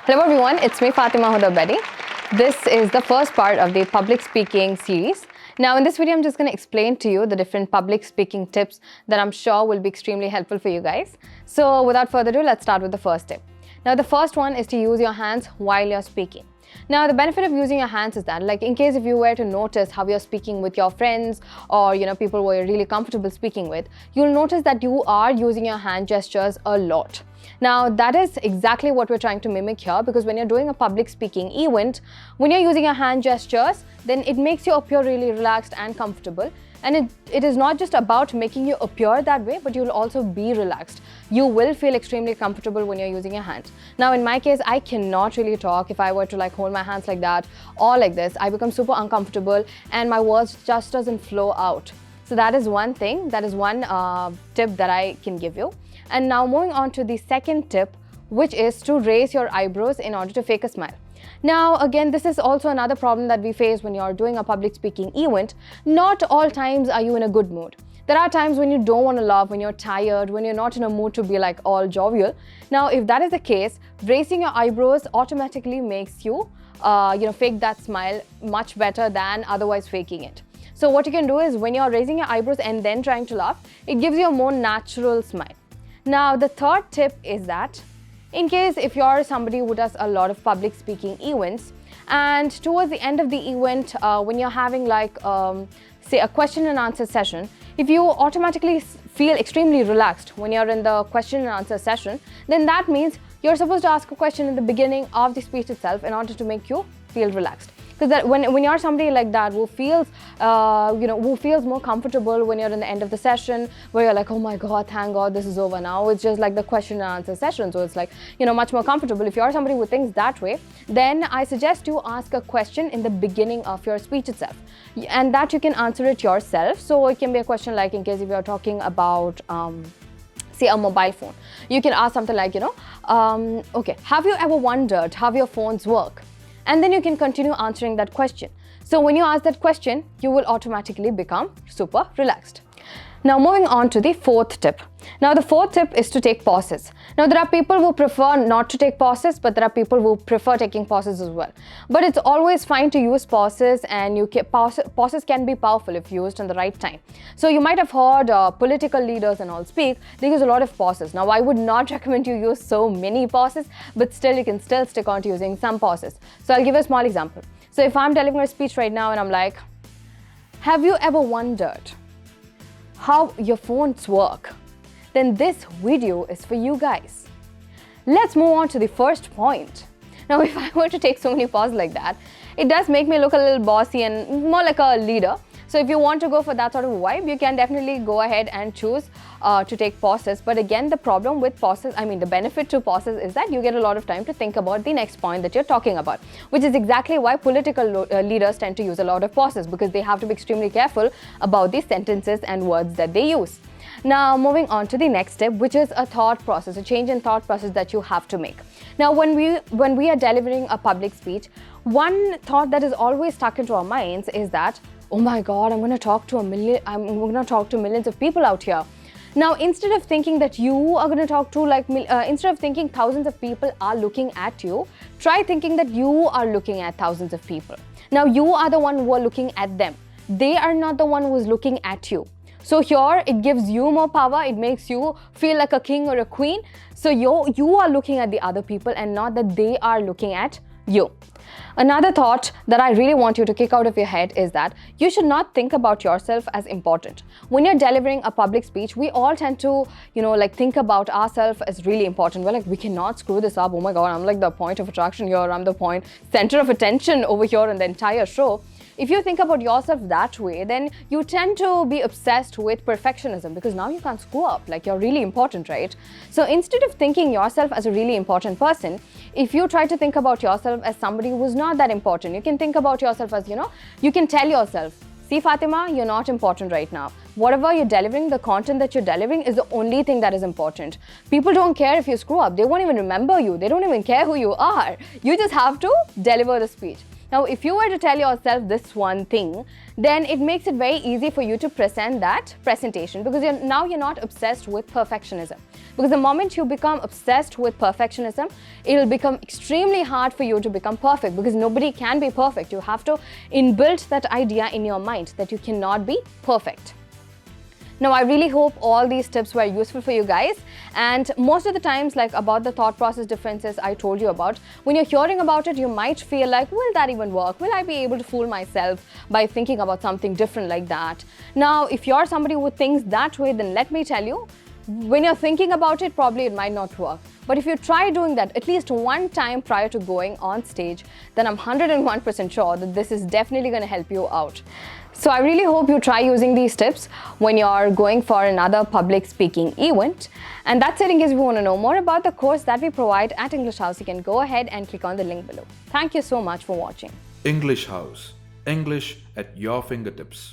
Hello everyone, it's me Fathima. This is the first part of the public speaking series. Now in this video, I'm just going to explain to you the different public speaking tips that I'm sure will be extremely helpful for you guys. So without further ado, let's start with the first tip. Now the first one is to use your hands while you're speaking. Now the benefit of using your hands is that, like, in case if you were to notice how you're speaking with your friends or people who you're really comfortable speaking with, you'll notice that you are using your hand gestures a lot. Now that is exactly what we're trying to mimic here, because when you're doing a public speaking event, when you're using your hand gestures, then it makes you appear really relaxed and comfortable. And it is not just about making you appear that way, but you'll also be relaxed. You will feel extremely comfortable when you're using your hands. Now in my case, I cannot really talk if I were to hold my hands like that or like this. I become super uncomfortable and my words just doesn't flow out. So that is one thing, that is one tip that I can give you. And now moving on to the second tip, which is to raise your eyebrows in order to fake a smile. Now again, this is also another problem that we face when you're doing a public speaking event. Not all times are you in a good mood. There are times when you don't want to laugh, when you're tired, when you're not in a mood to be all jovial. Now if that is the case, raising your eyebrows automatically makes you fake that smile much better than otherwise faking it. So what you can do is, when you're raising your eyebrows and then trying to laugh, it gives you a more natural smile. Now the third tip is that, in case if you're somebody who does a lot of public speaking events, and towards the end of the event, when you're having say a question and answer session, if you automatically feel extremely relaxed when you're in the question and answer session, then that means you're supposed to ask a question in the beginning of the speech itself in order to make you feel relaxed. Because when you're somebody like that who feels more comfortable when you're in the end of the session, where you're like, oh my God, thank God this is over now. It's just like the question and answer session. So it's much more comfortable. If you're somebody who thinks that way, then I suggest you ask a question in the beginning of your speech itself. And that you can answer it yourself. So it can be a question like, in case if you're talking about, say, a mobile phone, you can ask something like, okay, have you ever wondered how your phones work? And then you can continue answering that question. So when you ask that question, you will automatically become super relaxed. Now moving on to the fourth tip. Now the fourth tip is to take pauses. Now there are people who prefer not to take pauses, but there are people who prefer taking pauses as well. But it's always fine to use pauses, and pauses can be powerful if used in the right time. So you might have heard political leaders and all speak, they use a lot of pauses. Now I would not recommend you use so many pauses, but still you can still stick on to using some pauses. So I'll give you a small example. So if I'm delivering a speech right now and I'm like, have you ever wondered how your phones work? Then this video is for you guys. Let's move on to the first point. Now if I were to take so many pauses like that, it does make me look a little bossy and more like a leader. So if you want to go for that sort of vibe, you can definitely go ahead and choose to take pauses. But again, the problem with pauses, the benefit to pauses is that you get a lot of time to think about the next point that you're talking about, which is exactly why political leaders tend to use a lot of pauses, because they have to be extremely careful about the sentences and words that they use. Now moving on to the next step, which is a thought process, a change in thought process that you have to make. Now when we are delivering a public speech, one thought that is always stuck into our minds is that, oh my God, I'm going to talk to millions of people out here. Now, instead of thinking that you are going to talk to instead of thinking thousands of people are looking at you, try thinking that you are looking at thousands of people. Now, you are the one who are looking at them. They are not the one who is looking at you. So here, it gives you more power. It makes you feel like a king or a queen. So you are looking at the other people and not that they are looking at you. Another thought that I really want you to kick out of your head is that you should not think about yourself as important. When you're delivering a public speech, we all tend to, think about ourselves as really important. We're like, we cannot screw this up. Oh my God, I'm like the point of attraction here. I'm the center of attention over here in the entire show. If you think about yourself that way, then you tend to be obsessed with perfectionism, because now you can't screw up, you're really important, right? So instead of thinking yourself as a really important person, if you try to think about yourself as somebody who's not that important, you can think about yourself as, you can tell yourself, see Fatima, you're not important right now. Whatever you're delivering, the content that you're delivering is the only thing that is important. People don't care if you screw up. They won't even remember you. They don't even care who you are. You just have to deliver the speech. Now, if you were to tell yourself this one thing, then it makes it very easy for you to present that presentation, because now you're not obsessed with perfectionism. Because the moment you become obsessed with perfectionism, it'll become extremely hard for you to become perfect, because nobody can be perfect. You have to inbuilt that idea in your mind that you cannot be perfect. Now, I really hope all these tips were useful for you guys, and most of the times, like about the thought process differences I told you about, when you're hearing about it, you might feel like, will that even work? Will I be able to fool myself by thinking about something different like that? Now, if you're somebody who thinks that way, then let me tell you, when you're thinking about it, probably it might not work. But if you try doing that at least one time prior to going on stage, then I'm 101% sure that this is definitely going to help you out. So I really hope you try using these tips when you're going for another public speaking event. And that's it. In case you want to know more about the course that we provide at English House, you can go ahead and click on the link below. Thank you so much for watching. English House. English at your fingertips.